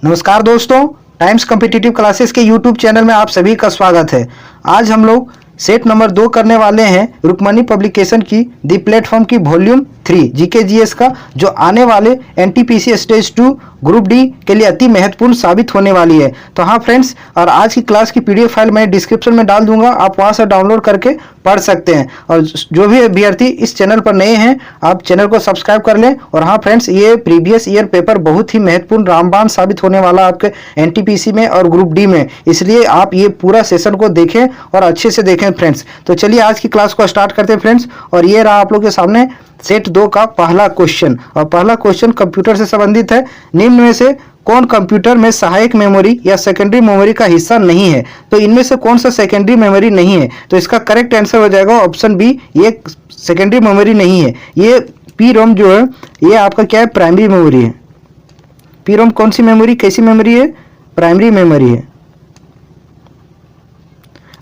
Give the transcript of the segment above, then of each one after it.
नमस्कार दोस्तों, times competitive classes के यूट्यूब चैनल में आप सभी का स्वागत है। आज हम लोग सेट नंबर 2 करने वाले हैं रुक्मणी पब्लिकेशन की दी प्लेटफॉर्म की वॉल्यूम 3 जीके जीएस का, जो आने वाले एनटीपीसी स्टेज 2 ग्रुप डी के लिए अति महत्वपूर्ण साबित होने वाली है। तो हाँ फ्रेंड्स, और आज की क्लास की पीडीएफ फाइल मैं डिस्क्रिप्शन में डाल दूंगा, आप वहां से डाउनलोड करके पढ़ सकते हैं। और जो भी अभ्यर्थी इस चैनल पर नए हैं, आप चैनल को सब्सक्राइब कर लें। और हाँ फ्रेंड्स, ये प्रीवियस ईयर पेपर बहुत ही महत्वपूर्ण रामबाण साबित होने वाला आपके एनटीपीसी में और ग्रुप डी में, इसलिए आप ये पूरा सेशन को देखें और अच्छे से देखें फ्रेंड्स। तो चलिए आज की क्लास को स्टार्ट करते हैं फ्रेंड्स। और ये रहा आप लोग के सामने सेट 2 का पहला क्वेश्चन, और पहला क्वेश्चन कंप्यूटर से संबंधित है। निम्न में से कौन कंप्यूटर में सहायक मेमोरी या सेकेंडरी मेमोरी का हिस्सा नहीं है? तो इनमें से कौन सा सेकेंडरी मेमोरी नहीं है? तो इसका करेक्ट आंसर हो जाएगा ऑप्शन बी, ये सेकेंडरी मेमोरी नहीं है। ये पी रोम जो है, ये आपका क्या है? प्राइमरी मेमोरी है। पी रोम कौन सी मेमोरी, कैसी मेमोरी है? प्राइमरी मेमोरी है।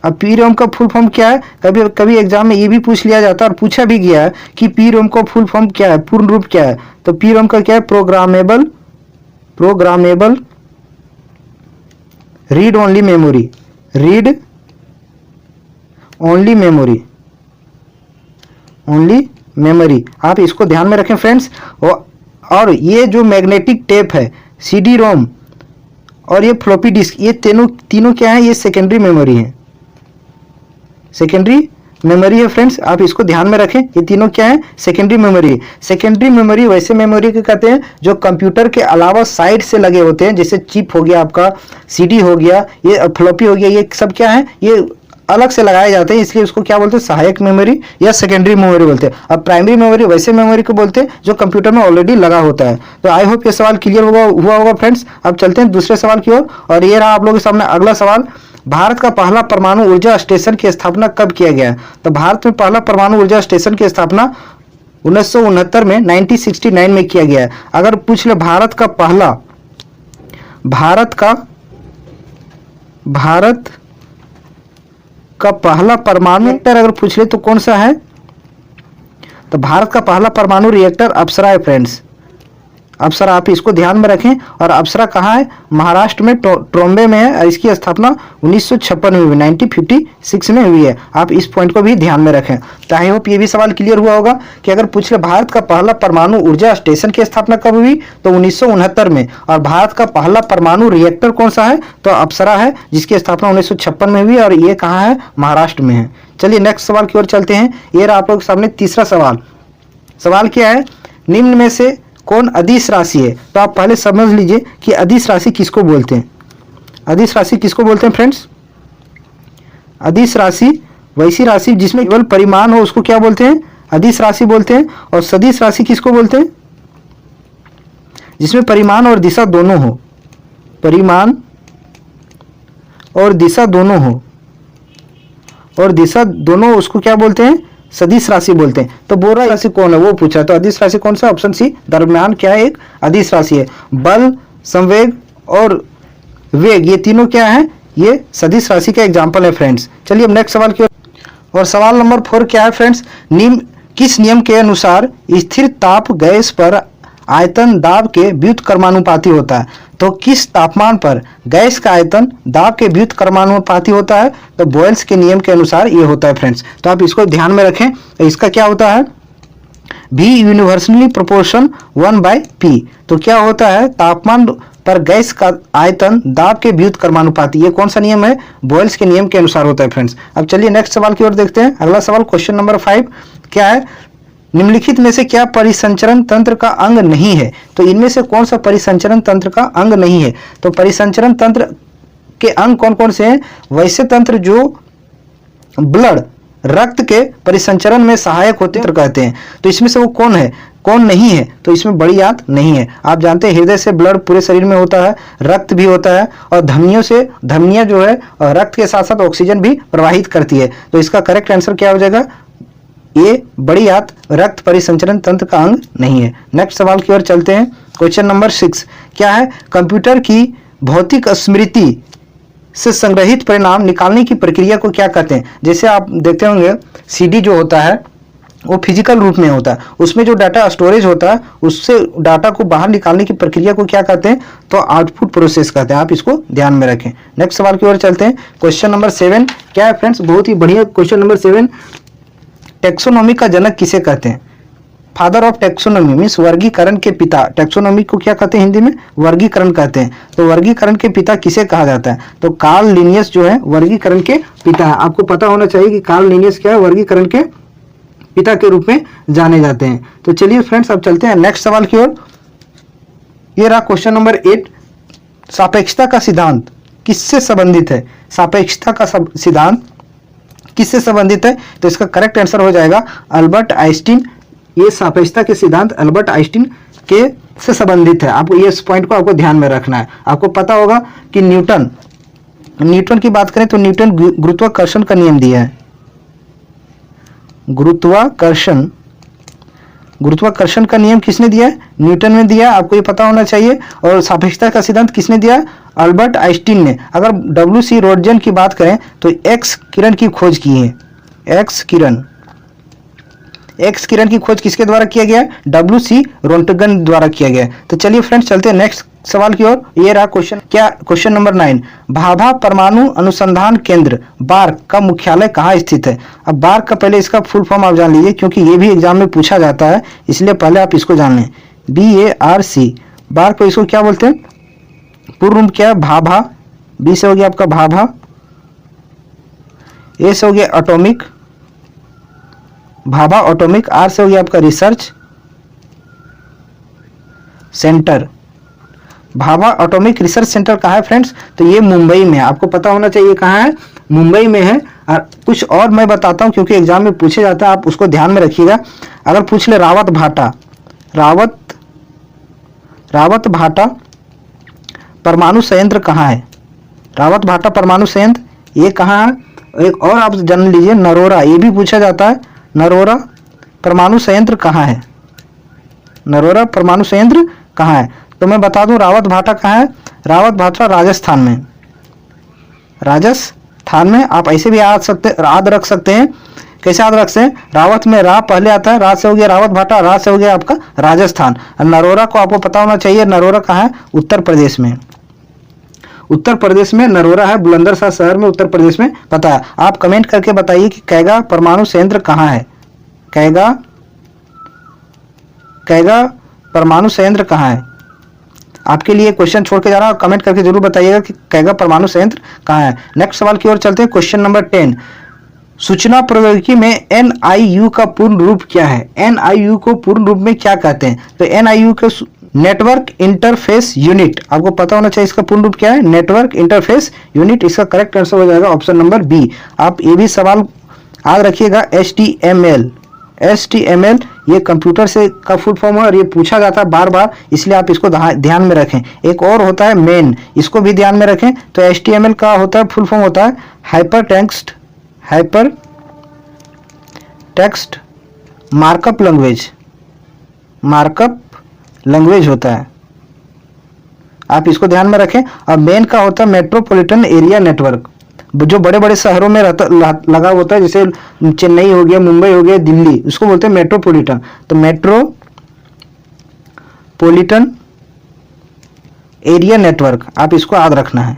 अब पी रोम का फुल फॉर्म क्या है? कभी कभी एग्जाम में ये भी पूछ लिया जाता है और पूछा भी गया है कि पी रोम का फुल फॉर्म क्या है, पूर्ण रूप क्या है? तो पी रोम का क्या है? Programmable read only memory, read only memory. आप इसको ध्यान में रखें फ्रेंड्स। और ये जो मैग्नेटिक टेप है, सीडी रोम और ये फ्लॉपी डिस्क, ये तीनों क्या है? ये सेकेंडरी मेमोरी है, सेकेंडरी मेमोरी है फ्रेंड्स। आप इसको ध्यान में रखें, ये तीनों क्या है? Secondary memory. सेकेंडरी मेमोरी वैसे मेमोरी के कहते हैं जो कंप्यूटर के अलावा साइड से लगे होते हैं, जैसे चिप हो गया, आपका सीडी हो गया, ये फ्लॉपी हो गया, ये सब क्या है? ये अलग से लगाए जाते हैं, इसलिए उसको क्या बोलते हैं? सहायक मेमोरी या सेकेंडरी मेमोरी बोलते हैं। अब प्राइमरी मेमोरी वैसे मेमोरी को बोलते हैं जो कंप्यूटर में ऑलरेडी लगा होता है। तो आई होप ये सवाल क्लियर हुआ होगा फ्रेंड्स। अब चलते हैं दूसरे सवाल की ओर, और ये रहा आप लोगों के सामने अगला सवाल। भारत का पहला परमाणु ऊर्जा स्टेशन की स्थापना कब किया गया? तो भारत में पहला परमाणु ऊर्जा स्टेशन की स्थापना 1969 में 1969 में किया गया है। अगर पूछ ले भारत का पहला परमाणु रिएक्टर अगर पूछ ले तो कौन सा है? तो भारत का पहला परमाणु रिएक्टर अप्सरा है फ्रेंड्स, अप्सरा। आप इसको ध्यान में रखें। और अप्सरा कहाँ है? महाराष्ट्र में ट्रोम्बे में है, और इसकी स्थापना 1956 में हुई, 1956 में हुई है। आप इस पॉइंट को भी ध्यान में रखें। तो आई होप ये भी सवाल क्लियर हुआ होगा कि अगर पूछ ले भारत का पहला परमाणु ऊर्जा स्टेशन की स्थापना कब हुई, तो 1969 में। और भारत का पहला परमाणु रिएक्टर कौन सा है? तो अप्सरा है, जिसकी स्थापना 1956 में हुई, और ये कहाँ है? महाराष्ट्र में है। चलिए नेक्स्ट सवाल की ओर चलते हैं। ये रहा आप लोग के सामने तीसरा सवाल। सवाल क्या है? निम्न में से कौन अदिश राशि है? तो आप पहले समझ लीजिए कि अदिश राशि किसको बोलते हैं। अदिश राशि किसको बोलते हैं फ्रेंड्स? अदिश राशि वैसी राशि जिसमें केवल परिमाण हो, उसको क्या बोलते हैं? अदिश राशि बोलते हैं। और सदिश राशि किसको बोलते हैं? जिसमें परिमाण और दिशा दोनों हो, परिमाण और दिशा दोनों हो, और दिशा दोनों, उसको क्या बोलते हैं? सदिश राशि बोलते हैं। तो बोरा राशि कौन है वो पूछा, तो अदिश राशि कौन सा? ऑप्शन सी, दरम्यान क्या है? एक अदिश राशि है। बल, संवेग और वेग, ये तीनों क्या है? ये सदिश राशि का एग्जाम्पल है फ्रेंड्स। चलिए अब नेक्स्ट सवाल की ओर। और सवाल नंबर 4 क्या है फ्रेंड्स? किस नियम के अनुसार स्थिर ताप गैस पर आयतन दाब के व्युत्क्रमानुपाती होता है? तो किस तापमान पर गैस का आयतन दाब के व्युत्क्रमानुपाती होता है? तो बॉयल्स के नियम के अनुसार ये होता है फ्रेंड्स। तो आप इसको ध्यान में रखें। तो इसका क्या होता है? V universally proportion 1/P। तो क्या होता है? तापमान पर गैस का आयतन दाब के व्युत्क्रमानुपाती। ये कौन सा नियम है? बॉयल्स के नियम के अनुसार होता है फ्रेंड्स। अब चलिए नेक्स्ट सवाल की ओर देखते हैं। अगला सवाल क्वेश्चन नंबर 5 क्या है? निम्नलिखित में से क्या परिसंचरण तंत्र का अंग नहीं है? तो इनमें से कौन सा परिसंचरण तंत्र का अंग नहीं है? तो परिसंचरण तंत्र के अंग कौन कौन से हैं? वैसे तंत्र जो ब्लड, रक्त के परिसंचरण में सहायक होते हैं कहते हैं। तो इसमें से वो कौन है, कौन नहीं है? तो इसमें बड़ी आंत नहीं है। आप जानते हैं हृदय से ब्लड पूरे शरीर में होता है, रक्त भी होता है, और धमनियां जो है रक्त के साथ साथ ऑक्सीजन भी प्रवाहित करती है। तो इसका करेक्ट आंसर क्या हो जाएगा? ये बड़ी आंत रक्त परिसंचरण तंत्र का अंग नहीं है। नेक्स्ट सवाल की ओर चलते हैं। क्वेश्चन नंबर 6 क्या है? कंप्यूटर की भौतिक स्मृति से संग्रहित परिणाम निकालने की प्रक्रिया को क्या कहते हैं? जैसे आप देखते होंगे सीडी जो होता है, वो फिजिकल रूप में होता है, उसमें जो डाटा स्टोरेज होता है उससे डाटा को बाहर निकालने की प्रक्रिया को क्या कहते हैं, तो आउटपुट प्रोसेस कहते हैं। आप इसको ध्यान में रखें। नेक्स्ट सवाल की ओर चलते हैं। क्वेश्चन नंबर 7 क्या है फ्रेंड्स, बहुत ही बढ़िया क्वेश्चन नंबर 7। टैक्सोनॉमी का जनक किसे कहते हैं? फादर ऑफ टैक्सोनॉमी मीन्स वर्गीकरण के पिता। टैक्सोनॉमी को क्या कहते हैं हिंदी में? वर्गीकरण कहते हैं। तो वर्गीकरण के पिता किसे कहा जाता है? तो कार्ल लिनियस जो है वर्गीकरण के पिता है। आपको पता होना चाहिए कि कार्ल लिनियस क्या है, वर्गीकरण के पिता के रूप में जाने जाते हैं। तो चलिए फ्रेंड्स अब चलते हैं नेक्स्ट सवाल की ओर। ये रहा क्वेश्चन नंबर 8। सापेक्षता का सिद्धांत किससे संबंधित है? सापेक्षता का सिद्धांत किससे संबंधित है? तो इसका करेक्ट आंसर हो जाएगा अल्बर्ट आइंस्टीन। ये सापेक्षता के सिद्धांत अल्बर्ट आइंस्टीन के से संबंधित है। आपको ये पॉइंट को आपको ध्यान में रखना है। आपको पता होगा कि न्यूटन की बात करें तो न्यूटन गुरुत्वाकर्षण का नियम दिया है। गुरुत्वाकर्षण का नियम किसने दिया है? न्यूटन ने दिया। आपको ये पता होना चाहिए। और सापेक्षता का सिद्धांत किसने दिया? अल्बर्ट आइंस्टीन ने। अगर W.C. रोटजन की बात करें तो एक्स किरण की खोज की है। एक्स किरण की खोज किसके द्वारा किया गया? W.C. रोंटगन द्वारा किया गया। तो चलिए फ्रेंड्स चलते हैं नेक्स्ट सवाल की ओर। ये रहा क्वेश्चन नंबर 9। भाभा परमाणु अनुसंधान केंद्र बार्क का मुख्यालय कहाँ स्थित है? अब बार्क का पहले इसका फुल फॉर्म आप जान लीजिए, क्योंकि ये भी एग्जाम में पूछा जाता है, इसलिए पहले आप इसको जान लें। BARC बार्क को इसको क्या बोलते हैं? पूर्ण रूप क्या है? भाभा। B से हो गया आपका भाभा, A से हो गया एटॉमिक, भाभा एटॉमिक, R से हो गया आपका research centre. Bhabha atomic research centre कहाँ है फ्रेंड्स? तो ये मुंबई में है। आपको पता होना चाहिए कहाँ है, मुंबई में है। और कुछ और मैं बताता हूँ क्योंकि एग्जाम में पूछे जाता है, आप उसको ध्यान में रखिएगा। अगर पूछ ले रावत भाटा परमाणु संयंत्र कहाँ है? रावत भाटा परमाणु संयंत्र ये कहाँ है? एक और आप जान लीजिए, नरोरा, ये भी पूछा जाता है। नरोरा परमाणु संयंत्र कहाँ है? नरोरा परमाणु संयंत्र कहाँ है? तो मैं बता दूं रावत भाटा कहाँ है? रावत भाटा राजस्थान में। आप ऐसे भी याद रख सकते हैं। कैसे याद रख सकते हैं? रावत में रा पहले आता है, रा से हो गया रावत भाटा, रा से हो गया आपका राजस्थान। और नरोरा को आपको पता होना चाहिए, नरोरा कहाँ है? उत्तर प्रदेश में। उत्तर प्रदेश में नरोरा है, बुलंदशहर शहर में, उत्तर प्रदेश में। पता है? आप कमेंट करके बताइए कि कैगा परमाणु संयंत्र कहाँ है? कैगा परमाणु संयंत्र कहाँ है? आपके लिए क्वेश्चन छोड़ के जा रहा हूं, कमेंट करके जरूर बताइएगा कि कैगा परमाणु संयंत्र कहाँ है। नेक्स्ट सवाल की ओर चलते हैं। Question number 10। सूचना प्रौद्योगिकी में NIU का पूर्ण रूप क्या है? NIU को पूर्ण रूप में क्या कहते हैं? तो NIU के नेटवर्क इंटरफेस यूनिट। आपको पता होना चाहिए इसका पूर्ण रूप क्या है? Network interface unit. इसका करेक्ट आंसर हो जाएगा ऑप्शन नंबर B। आप ये भी सवाल याद रखिएगा। HTML ये कंप्यूटर से का फुल फॉर्म है और ये पूछा जाता है बार बार, इसलिए आप इसको ध्यान में रखें। एक और होता है मेन, इसको भी ध्यान में रखें। तो HTML का होता है फुल फॉर्म होता है हाइपर टेक्स्ट मार्कअप लैंग्वेज होता है। आप इसको ध्यान में रखें। और मेन का होता है मेट्रोपॉलिटन एरिया नेटवर्क, जो बड़े बड़े शहरों में लगा होता है, जैसे चेन्नई हो गया, मुंबई हो गया, दिल्ली, उसको बोलते हैं मेट्रोपॉलिटन। तो मेट्रोपॉलिटन एरिया नेटवर्क, आप इसको याद रखना है,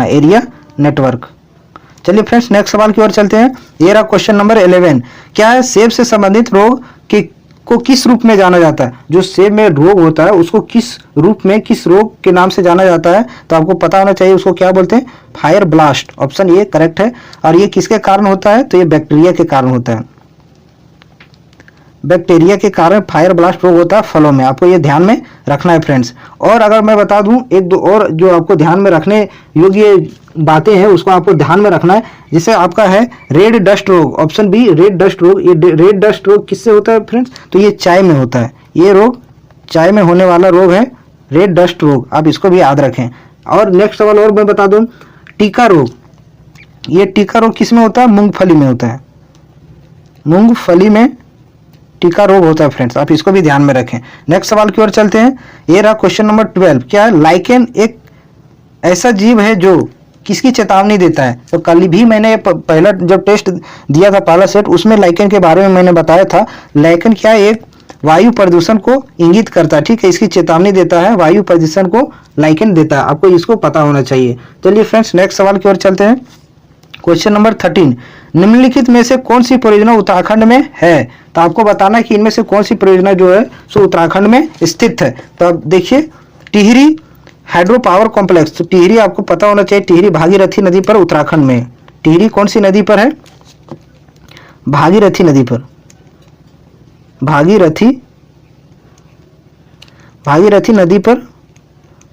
एरिया नेटवर्क। चलिए फ्रेंड्स नेक्स्ट सवाल की ओर चलते हैं। ये रहा क्वेश्चन नंबर 11। क्या है? सेब से संबंधित रोग को किस रूप में जाना जाता है? जो सेब में रोग होता है उसको किस रूप में, किस रोग के नाम से जाना जाता है? तो आपको पता होना चाहिए उसको क्या बोलते हैं? Fire blast. ऑप्शन ये करेक्ट है। और ये किसके कारण होता है? तो ये बैक्टीरिया के कारण होता है। बैक्टीरिया के कारण फायर ब्लास्ट रोग होता है फलों में। आपको ये ध्यान में रखना है फ्रेंड्स। और अगर मैं बता दूं एक दो और जो आपको ध्यान में रखने योग्य बातें हैं उसको आपको ध्यान में रखना है। जैसे आपका है रेड डस्ट रोग। ऑप्शन बी रेड डस्ट रोग। ये रेड डस्ट रोग किससे होता है फ्रेंड्स? तो ये चाय में होता है। ये रोग चाय में होने वाला रोग है रेड डस्ट रोग। आप इसको भी याद रखें। और नेक्स्ट सवाल और मैं बता दूं टीका रोग। ये टीका रोग किस में होता है? मूंगफली में होता है। मूंगफली में टीका रोग होता है फ्रेंड्स। आप इसको भी ध्यान में रखें। नेक्स्ट सवाल की ओर चलते हैं। ये रहा क्वेश्चन नंबर 12। क्या है? लाइकेन एक ऐसा जीव है जो किसकी चेतावनी देता है? तो कल भी मैंने पहला जब टेस्ट दिया था पहला सेट, उसमें लाइकेन के बारे में मैंने बताया था। लाइकेन क्या एक वायु प्रदूषण को इंगित करता है, ठीक है, इसकी चेतावनी देता है, वायु प्रदूषण को लाइकेन देता है, आपको इसको पता होना चाहिए। चलिए फ्रेंड्स नेक्स्ट सवाल की ओर चलते हैं। क्वेश्चन नंबर 13, निम्नलिखित में से कौन सी परियोजना उत्तराखंड में है? तो आपको बताना है कि इनमें से कौन सी परियोजना जो है सो उत्तराखंड में स्थित है। तो अब देखिए, टिहरी हाइड्रो पावर कॉम्प्लेक्स, तो टिहरी आपको पता होना चाहिए, टिहरी भागीरथी नदी पर उत्तराखंड में। टिहरी कौन सी नदी पर है? भागीरथी नदी पर, भागीरथी नदी पर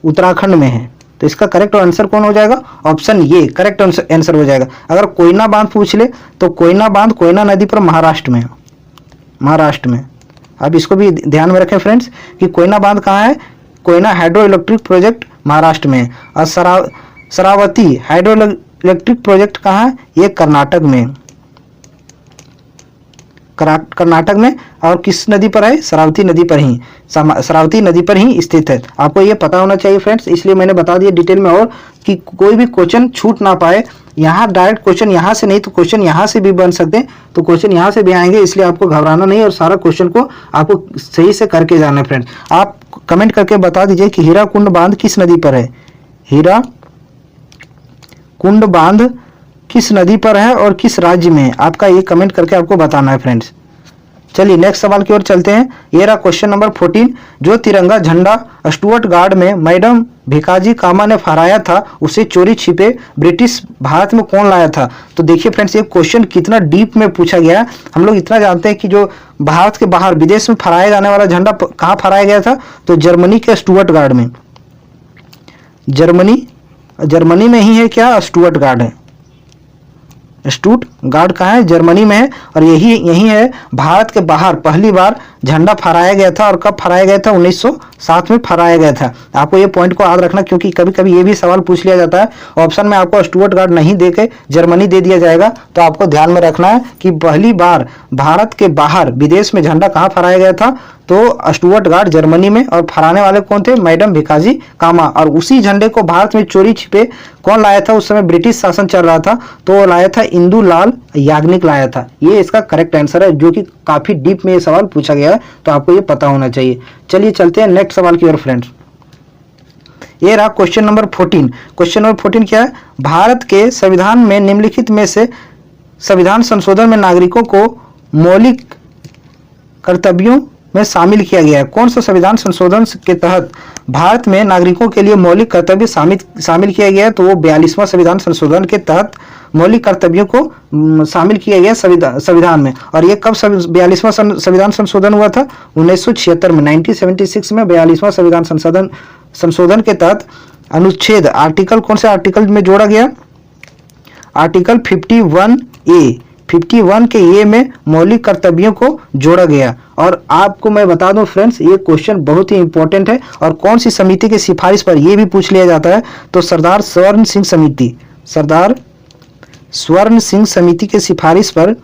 उत्तराखंड में है। तो इसका करेक्ट आंसर कौन हो जाएगा? ऑप्शन ये करेक्ट आंसर हो जाएगा। अगर कोयना बांध पूछ ले तो कोयना बांध कोयना नदी पर महाराष्ट्र में, महाराष्ट्र में। अब इसको भी ध्यान में रखें फ्रेंड्स कि कोयना बांध कहाँ है? Koyna hydro electric project Maharashtra में। और शरावती हाइड्रो इलेक्ट्रिक प्रोजेक्ट कहाँ है? ये कर्नाटक में, कर्नाटक में। और किस नदी पर है? शरावती नदी पर ही, शरावती नदी पर ही स्थित है। आपको ये पता होना चाहिए फ्रेंड्स, इसलिए मैंने बता दिया डिटेल में, और कि कोई भी क्वेश्चन छूट ना पाए। यहाँ डायरेक्ट क्वेश्चन यहाँ से नहीं तो क्वेश्चन यहाँ से भी बन सकते हैं, तो क्वेश्चन यहाँ से भी आएंगे, इसलिए आपको घबराना नहीं और सारा क्वेश्चन को आपको सही से करके जाना है फ्रेंड्स। आप कमेंट करके बता दीजिए कि हीराकुंड बांध किस नदी पर है? हीराकुंड बांध किस नदी पर है और किस राज्य में है? आपका ये कमेंट करके आपको बताना है फ्रेंड्स। चलिए नेक्स्ट सवाल की ओर चलते हैं। ये रहा क्वेश्चन नंबर 14, जो तिरंगा झंडा स्टुअर्ट गार्ड में मैडम भिकाजी कामा ने फहराया था, उसे चोरी छिपे ब्रिटिश भारत में कौन लाया था? तो देखिए फ्रेंड्स, ये क्वेश्चन कितना डीप में पूछा गया है। हम लोग इतना जानते हैं कि जो भारत के बाहर विदेश में फहराया जाने वाला झंडा कहाँ फहराया गया था? तो जर्मनी के स्टुअर्ट गार्ड में। जर्मनी में ही है क्या? स्टुअर्ट गार्ड है, स्टुअर्ट गार्ड कहाँ है? जर्मनी में है। और यही है भारत के बाहर पहली बार झंडा फहराया गया था। और कब फहराया गया था? 1907 में फहराया गया था। आपको ये पॉइंट को याद रखना, क्योंकि कभी कभी ये भी सवाल पूछ लिया जाता है। ऑप्शन में आपको स्टुअर्ट गार्ड नहीं देके जर्मनी दे दिया जाएगा, तो आपको ध्यान में रखना है कि पहली बार भारत के बाहर विदेश में झंडा कहाँ फहराया गया था? तो स्टुअर्ट गार्ड जर्मनी में। और फहराने वाले कौन थे? मैडम भिकाजी कामा। और उसी झंडे को भारत में चोरी छिपे कौन लाया था? उस समय ब्रिटिश शासन चल रहा था, तो वो लाया था इंदु लाल याग्निक लाया था। ये इसका करेक्ट आंसर है, जो कि काफी डीप में ये सवाल पूछा गया है, तो आपको ये पता होना चाहिए। चलिए चलते हैं नेक्स्ट सवाल की ओर फ्रेंड्स। ये रहा क्वेश्चन नंबर 14। क्वेश्चन नंबर 14 क्या है? भारत के संविधान में निम्नलिखित में से संविधान संशोधन में नागरिकों को मौलिक कर्तव्यों में शामिल किया गया है। कौन सा संविधान संशोधन के तहत भारत में नागरिकों के लिए मौलिक कर्तव्य शामिल किया गया है? तो वो 42वां संविधान संशोधन के तहत मौलिक कर्तव्यों को शामिल किया गया संविधान में। और ये कब 42वां संविधान संशोधन हुआ था? 1976 में, 1976 में 42वां संविधान संशोधन के तहत अनुच्छेद आर्टिकल, कौन से आर्टिकल में जोड़ा गया? आर्टिकल 51 के ए में मौलिक कर्तव्यों को जोड़ा गया। और आपको मैं बता दूं फ्रेंड्स, ये क्वेश्चन बहुत ही इंपॉर्टेंट है। और कौन सी समिति की सिफारिश पर ये भी पूछ लिया जाता है? तो सरदार स्वर्ण सिंह समिति, सरदार स्वर्ण सिंह समिति के सिफारिश पर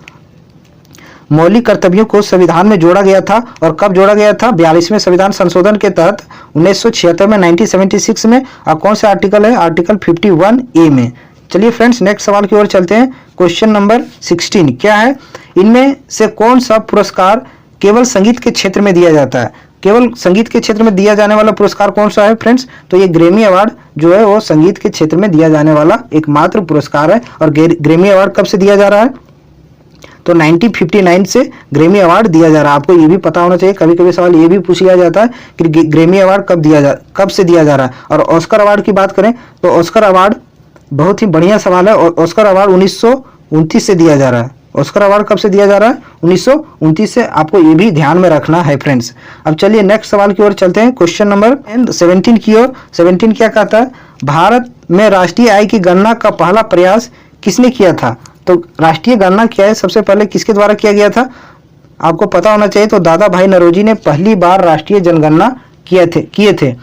मौलिक कर्तव्यों को संविधान में जोड़ा गया था। और कब जोड़ा गया था? 42वें संविधान संशोधन के तहत 1976 में, 1976 में। और कौन सा आर्टिकल है? आर्टिकल 51A में। चलिए फ्रेंड्स नेक्स्ट सवाल की ओर चलते हैं। क्वेश्चन नंबर 16 क्या है? इनमें से कौन सा पुरस्कार केवल संगीत के क्षेत्र में दिया जाता है? केवल संगीत के क्षेत्र में दिया जाने वाला पुरस्कार कौन सा है फ्रेंड्स? तो ये ग्रैमी अवार्ड जो है वो संगीत के क्षेत्र में दिया जाने वाला एकमात्र पुरस्कार है। और ग्रैमी अवार्ड कब से दिया जा रहा है? तो 1959 से ग्रैमी अवार्ड दिया जा रहा है। आपको ये भी पता होना चाहिए, कभी कभी सवाल ये भी पूछ लिया जाता है कि ग्रैमी अवार्ड कब से दिया जा रहा है। और ऑस्कर अवार्ड की बात करें तो ऑस्कर अवार्ड बहुत ही बढ़िया सवाल है। ऑस्कर अवार्ड 1929 से दिया जा रहा है। ऑस्कर अवार्ड कब से दिया जा रहा है? 1929 से। आपको ये भी ध्यान में रखना है फ्रेंड्स। अब चलिए नेक्स्ट सवाल की ओर चलते हैं। क्वेश्चन नंबर 17 की ओर। 17 क्या कहता है? भारत में राष्ट्रीय आय की गणना का पहला प्रयास किसने किया था? तो राष्ट्रीय गणना क्या है? सबसे पहले किसके द्वारा किया गया था? आपको पता होना चाहिए। तो दादा भाई नौरोजी ने पहली बार राष्ट्रीय जनगणना किए थे।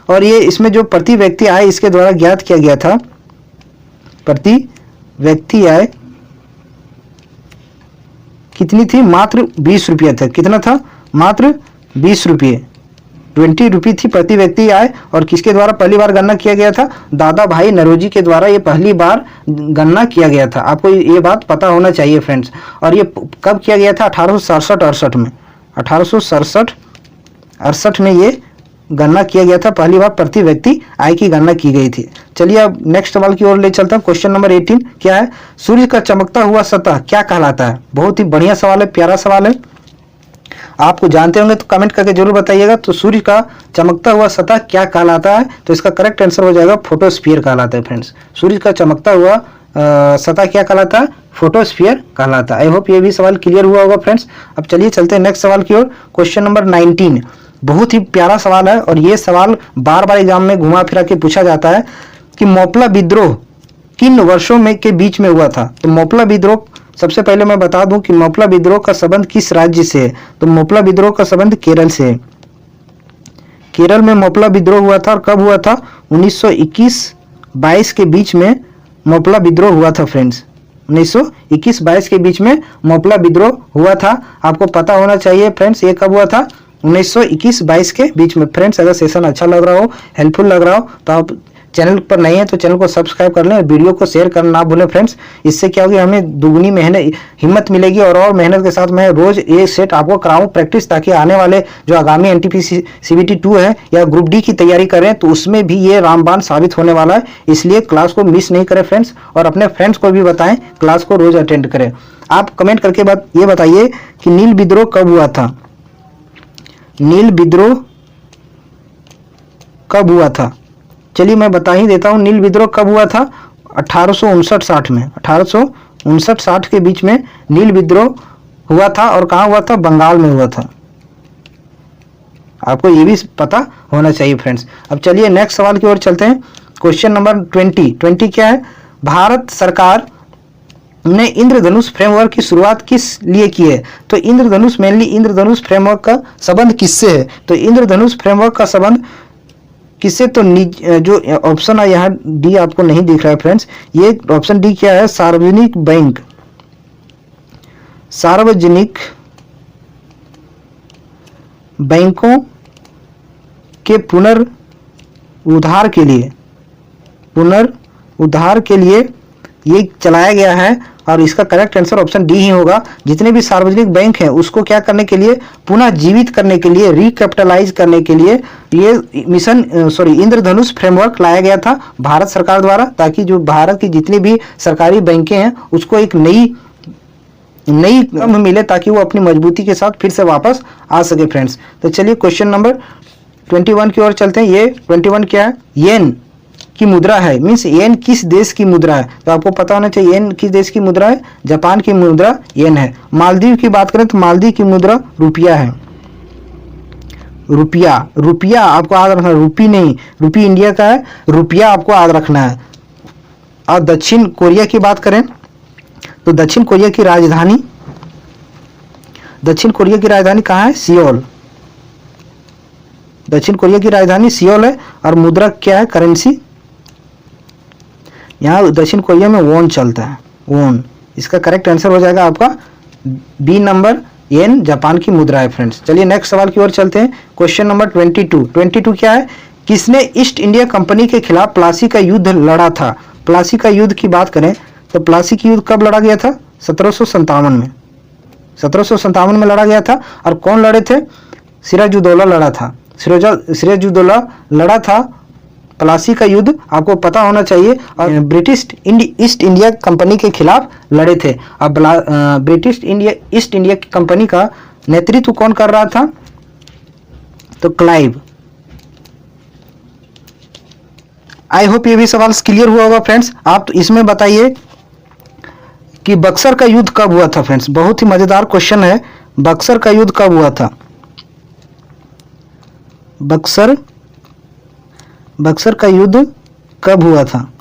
और ये इसमें जो प्रति व्यक्ति आय इसके द्वारा ज्ञात किया गया था। प्रति व्यक्ति आय कितनी थी? मात्र 20 रुपये था। कितना था? मात्र 20 रुपये 20 रुपये थी प्रति व्यक्ति आय। और किसके द्वारा पहली बार गणना किया गया था? दादा भाई नौरोजी के द्वारा ये पहली बार गणना किया गया था। आपको ये बात पता होना चाहिए फ्रेंड्स। और ये कब किया गया था? 1867-68 में। 1867-68 में ये गणना किया गया था, पहली बार प्रति व्यक्ति आय की गणना की गई थी। चलिए अब नेक्स्ट सवाल की ओर ले चलता हूँ। क्वेश्चन नंबर 18 क्या है? सूर्य का चमकता हुआ सतह क्या कहलाता है? बहुत ही बढ़िया सवाल है, प्यारा सवाल है। आपको जानते होंगे तो कमेंट करके जरूर बताइएगा। तो सूर्य का चमकता हुआ सतह क्या कहलाता है? तो इसका करेक्ट आंसर हो जाएगा फोटोस्फीयर कहलाता है फ्रेंड्स। सूर्य का चमकता हुआ सतह क्या कहलाता है? फोटोस्फीयर कहलाता है। आई होप ये भी सवाल क्लियर हुआ होगा फ्रेंड्स। अब चलिए चलते हैं नेक्स्ट सवाल की ओर। क्वेश्चन नंबर 19 बहुत ही प्यारा सवाल है और ये सवाल बार बार एग्जाम में घुमा फिरा के पूछा जाता है कि मोपला विद्रोह किन वर्षों में के बीच में हुआ था? तो मोपला विद्रोह, सबसे पहले मैं बता दूं कि मोपला विद्रोह का संबंध किस राज्य से है? तो मोपला विद्रोह का संबंध केरल से है। केरल में मोपला विद्रोह हुआ था और कब हुआ था? 1921-22 के बीच में मोपला विद्रोह हुआ था फ्रेंड्स। 1921-22 के बीच में मोपला विद्रोह हुआ था। आपको पता होना चाहिए फ्रेंड्स ये कब हुआ था? 1921-22 के बीच में। फ्रेंड्स अगर सेशन अच्छा लग रहा हो, हेल्पफुल लग रहा हो तो आप चैनल पर नए हैं तो चैनल को सब्सक्राइब कर लें और वीडियो को शेयर करना ना भूलें फ्रेंड्स। इससे क्या होगी, हमें दुगनी हिम्मत मिलेगी और मेहनत के साथ मैं रोज ये सेट आपको कराऊं प्रैक्टिस, ताकि आने वाले जो आगामी एनटीपीसी CBT 2 है या ग्रुप डी की तैयारी करें तो उसमें भी ये रामबाण साबित होने वाला है। इसलिए क्लास को मिस नहीं करें फ्रेंड्स और अपने फ्रेंड्स को भी बताएं क्लास को रोज अटेंड करें। आप कमेंट करके ये बताइए कि नील विद्रोह कब हुआ था? नील विद्रोह कब हुआ था? चलिए मैं बता ही देता हूं नील विद्रोह कब हुआ था। 1859-60 में। 1859-60 के बीच में नील विद्रोह हुआ था। और कहां हुआ था? बंगाल में हुआ था। आपको ये भी पता होना चाहिए फ्रेंड्स। अब चलिए नेक्स्ट सवाल की ओर चलते हैं। क्वेश्चन नंबर 20 क्या है? भारत सरकार ने इंद्रधनुष फ्रेमवर्क की शुरुआत किस लिए की है? तो इंद्रधनुष मेनली इंद्रधनुष फ्रेमवर्क का संबंध किससे है? तो इंद्रधनुष फ्रेमवर्क का संबंध किससे? तो जो ऑप्शन है यहाँ डी आपको नहीं दिख रहा है फ्रेंड्स। ये ऑप्शन डी क्या है? सार्वजनिक बैंक, सार्वजनिक बैंकों के पुनरुद्धार के लिए ये चलाया गया है। और इसका करेक्ट आंसर ऑप्शन डी ही होगा। जितने भी सार्वजनिक बैंक हैं उसको क्या करने के लिए? पुनः जीवित करने के लिए, रिकैपिटलाइज करने के लिए ये इंद्रधनुष फ्रेमवर्क लाया गया था भारत सरकार द्वारा, ताकि जो भारत की जितनी भी सरकारी बैंकें हैं उसको एक नई मिले, ताकि वो अपनी मजबूती के साथ फिर से वापस आ सके फ्रेंड्स। तो चलिए क्वेश्चन नंबर 21 की ओर चलते हैं। ये 21 क्या है? येन की मुद्रा है। मीन्स येन किस देश की मुद्रा है? तो आपको पता होना चाहिए येन किस देश की मुद्रा है? जापान की मुद्रा येन है। मालदीव की बात करें तो मालदीव की मुद्रा रुपया है। रुपया आपको याद रखना है, रूपी नहीं, रूपी इंडिया का है, रुपया आपको याद रखना है। और दक्षिण कोरिया की बात करें तो दक्षिण कोरिया की राजधानी कहाँ है? सियोल। दक्षिण कोरिया की राजधानी सियोल है। और मुद्रा क्या है? करेंसी यहाँ दक्षिण कोरिया में वोन चलता है, वोन। इसका करेक्ट आंसर हो जाएगा आपका बी नंबर, येन जापान की मुद्रा है फ्रेंड्स। चलिए नेक्स्ट सवाल की ओर चलते हैं। क्वेश्चन नंबर 22 क्या है? किसने ईस्ट इंडिया कंपनी के खिलाफ प्लासी का युद्ध लड़ा था? प्लासी का युद्ध की बात करें तो प्लासी की युद्ध कब लड़ा गया था? 1757 में। 1757 में लड़ा गया था। और कौन लड़े थे? सिराजुद्दौला लड़ा था। सिराजुद्दौला लड़ा था प्लासी का युद्ध, आपको पता होना चाहिए। और ब्रिटिश ईस्ट इंडिया कंपनी के खिलाफ लड़े थे। अब ब्रिटिश ईस्ट इंडिया कंपनी का नेतृत्व कौन कर रहा था? तो क्लाइव। आई होप ये भी सवाल क्लियर हुआ होगा फ्रेंड्स। आप तो इसमें बताइए कि बक्सर का युद्ध कब हुआ था फ्रेंड्स? बहुत ही मजेदार क्वेश्चन है। बक्सर का युद्ध कब हुआ था? बक्सर का युद्ध कब हुआ था?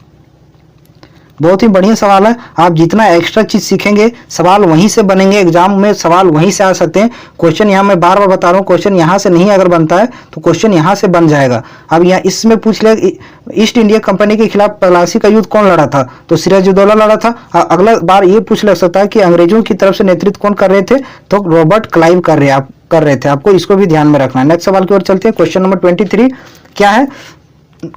बहुत ही बढ़िया सवाल है। आप जितना एक्स्ट्रा चीज सीखेंगे सवाल वहीं से बनेंगे, एग्जाम में सवाल वहीं से आ सकते हैं। क्वेश्चन यहाँ मैं बार बार बता रहा हूँ, क्वेश्चन यहाँ से नहीं अगर बनता है तो क्वेश्चन यहाँ से बन जाएगा। अब यहाँ इसमें पूछ ले ईस्ट इंडिया कंपनी के खिलाफ प्लासी का युद्ध कौन लड़ा था? तो सिराजुद्दौला लड़ा था। अगला बार ये पूछ लग सकता है कि अंग्रेजों की तरफ से नेतृत्व कौन कर रहे थे? तो रॉबर्ट क्लाइव कर रहे हैं। आप कर रहे थे। आपको इसको भी ध्यान में रखना है। नेक्स्ट सवाल की ओर चलते हैं। क्वेश्चन नंबर 23 क्या है,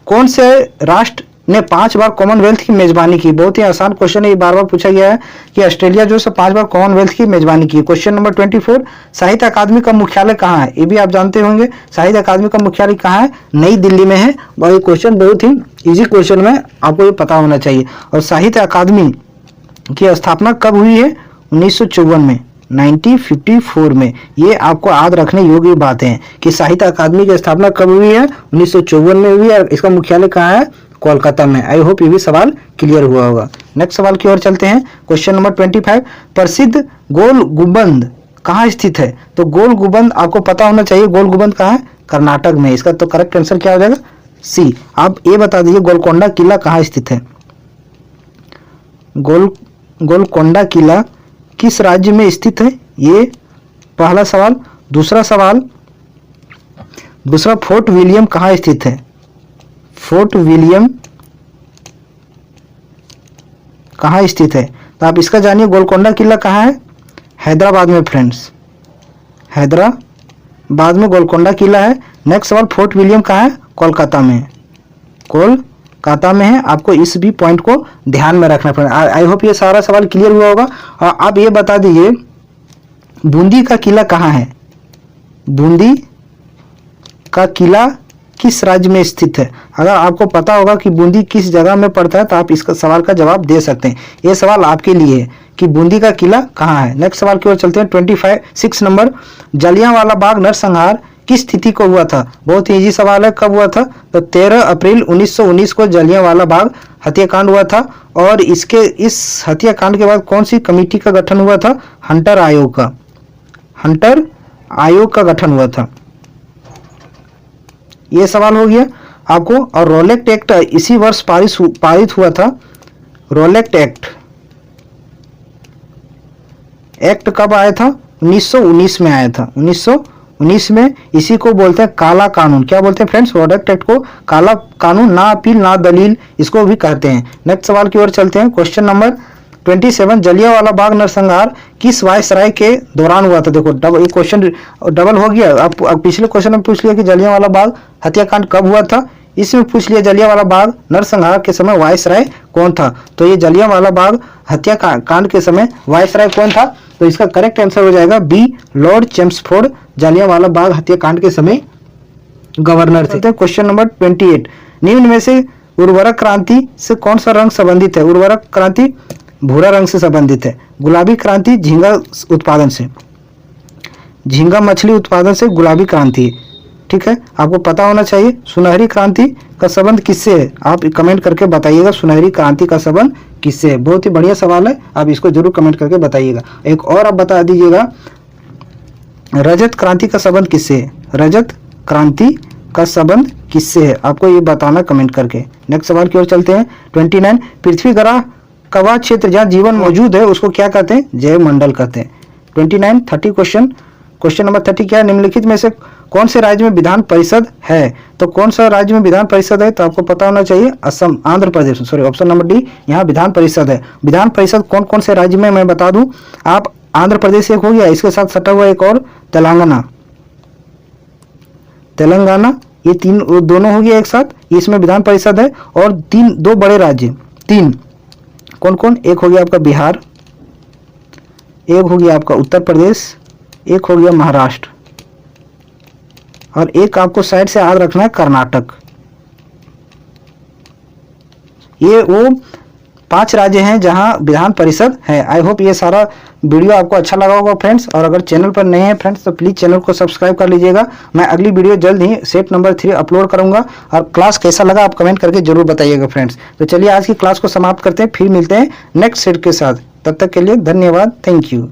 कौन से राष्ट्र ने 5 बार कॉमनवेल्थ की मेजबानी की? बहुत ही आसान क्वेश्चन है, ये बार बार पूछा गया है कि ऑस्ट्रेलिया जो है 5 बार कॉमनवेल्थ की मेजबानी की। क्वेश्चन नंबर 24 साहित्य अकादमी का मुख्यालय कहाँ है? ये भी आप जानते होंगे, साहित्य अकादमी का मुख्यालय कहाँ है? नई दिल्ली में है। और ये क्वेश्चन बहुत ही इजी क्वेश्चन में आपको ये पता होना चाहिए। और साहित्य अकादमी की स्थापना कब हुई है? 1954 में, 1954 में। ये आपको याद रखने योग्य बातें हैं कि साहित्य अकादमी की स्थापना कब हुई है? 1954 में हुई है। इसका मुख्यालय कहाँ है? कोलकाता में। आई होप ये भी सवाल क्लियर हुआ होगा। नेक्स्ट सवाल की ओर चलते हैं। क्वेश्चन नंबर 25 प्रसिद्ध गोल गुंबद कहाँ स्थित है? तो गोल गुंबद आपको पता होना चाहिए। गोल गुंबद कहाँ है? कर्नाटक में। इसका तो करेक्ट आंसर क्या हो जाएगा? सी। आप ये बता दीजिए गोलकोंडा किला कहाँ स्थित है? गोलकोंडा किला किस राज्य में स्थित है? ये पहला सवाल। दूसरा फोर्ट विलियम कहाँ स्थित है? फोर्ट विलियम कहाँ स्थित है? तो आप इसका जानिए। गोलकोंडा किला कहाँ है? हैदराबाद में फ्रेंड्स, हैदराबाद में गोलकोंडा किला है। नेक्स्ट सवाल फोर्ट विलियम कहाँ है? कोलकाता में, कोलकाता में है। आपको इस भी पॉइंट को ध्यान में रखना पड़ेगा। आई होप ये सारा सवाल क्लियर हुआ होगा। और आप ये बता दीजिए बूंदी का किला कहाँ है? बूंदी का किला किस राज्य में स्थित है? अगर आपको पता होगा कि बूंदी किस जगह में पड़ता है तो आप इसका सवाल का जवाब दे सकते हैं। ये सवाल आपके लिए है कि बूंदी का किला कहाँ है। नेक्स्ट सवाल की ओर चलते हैं। 6 नंबर जलियांवाला बाग नरसंहार किस तिथि को हुआ था? बहुत ही इजी सवाल है। कब हुआ था? तो 13 अप्रैल 1919 को जलियांवाला बाग हत्याकांड हुआ था। और इस हत्याकांड के बाद कौन सी कमेटी का गठन हुआ था? हंटर आयोग का गठन हुआ था। ये सवाल हो गया आपको। और रोलेक्ट एक्ट इसी वर्ष पारित हुआ था। रोलेक्ट एक्ट कब आया था? 1919 में आया था। 1919 में। इसी को बोलते हैं काला कानून। क्या बोलते हैं फ्रेंड्स? रोलेक्ट एक्ट को काला कानून, ना अपील ना दलील, इसको भी कहते हैं। नेक्स्ट सवाल की ओर चलते हैं। क्वेश्चन नंबर 27 जलियांवाला बाग नरसंहार किस वायसराय के दौरान हुआ था? देखो ये क्वेश्चन डबल हो गया। आप पिछले क्वेश्चन में पूछ लिया कि जलियांवाला बाग हत्याकांड कब हुआ था, इसमें पूछ लिया जलियांवाला बाग नरसंहार के समय वायसराय कौन था। तो ये जलियांवाला बाग हत्याकांड के समय वायसराय कौन था? तो इसका करेक्ट आंसर हो जाएगा B, Lord Chelmsford Jallianwala Bagh हत्याकांड के समय गवर्नर थे। क्वेश्चन नंबर 28 निम्न में से उर्वरक क्रांति से कौन सा रंग संबंधित है? उर्वरक क्रांति भूरा रंग से संबंधित है। गुलाबी क्रांति झींगा उत्पादन से, झींगा मछली उत्पादन से गुलाबी क्रांति है। ठीक है, आपको पता होना चाहिए। सुनहरी क्रांति का संबंध किससे है? आप कमेंट करके बताइएगा सुनहरी क्रांति का संबंध किससे है। बहुत ही बढ़िया सवाल है, आप इसको जरूर कमेंट करके बताइएगा। एक और आप बता दीजिएगा रजत क्रांति का संबंध किससे है? रजत क्रांति का संबंध किससे है? आपको ये बताना कमेंट करके। नेक्स्ट सवाल की ओर चलते हैं। 29 पृथ्वी ग्रह कवा क्षेत्र जहाँ जीवन मौजूद है उसको क्या कहते हैं? जैव मंडल कहते हैं। 30 क्वेश्चन नंबर 30 क्या है? निम्नलिखित में से कौन से राज्य में विधान परिषद है? तो कौन सा राज्य में विधान परिषद है? तो आपको पता होना चाहिए Assam, Andhra Pradesh, sorry option number D, यहाँ विधान परिषद है। विधान परिषद कौन कौन से राज्य में मैं बता दूं। आप आंध्र प्रदेश एक हो गया, इसके साथ सटा हुआ एक और तेलंगाना, ये दोनों हो गया एक साथ, इसमें विधान परिषद है। और दो बड़े राज्य, तीन कौन कौन? एक हो गया आपका बिहार, एक हो गया आपका उत्तर प्रदेश, एक हो गया महाराष्ट्र, और एक आपको साइड से याद रखना है कर्नाटक। ये वो 5 राज्य हैं जहां विधान परिषद है। आई होप ये सारा वीडियो आपको अच्छा लगा होगा फ्रेंड्स। और अगर चैनल पर नए हैं फ्रेंड्स तो प्लीज़ चैनल को सब्सक्राइब कर लीजिएगा। मैं अगली वीडियो जल्द ही सेट नंबर 3 अपलोड करूंगा। और क्लास कैसा लगा आप कमेंट करके जरूर बताइएगा फ्रेंड्स। तो चलिए आज की क्लास को समाप्त करते हैं, फिर मिलते हैं नेक्स्ट सेट के साथ। तब तक के लिए धन्यवाद, थैंक यू।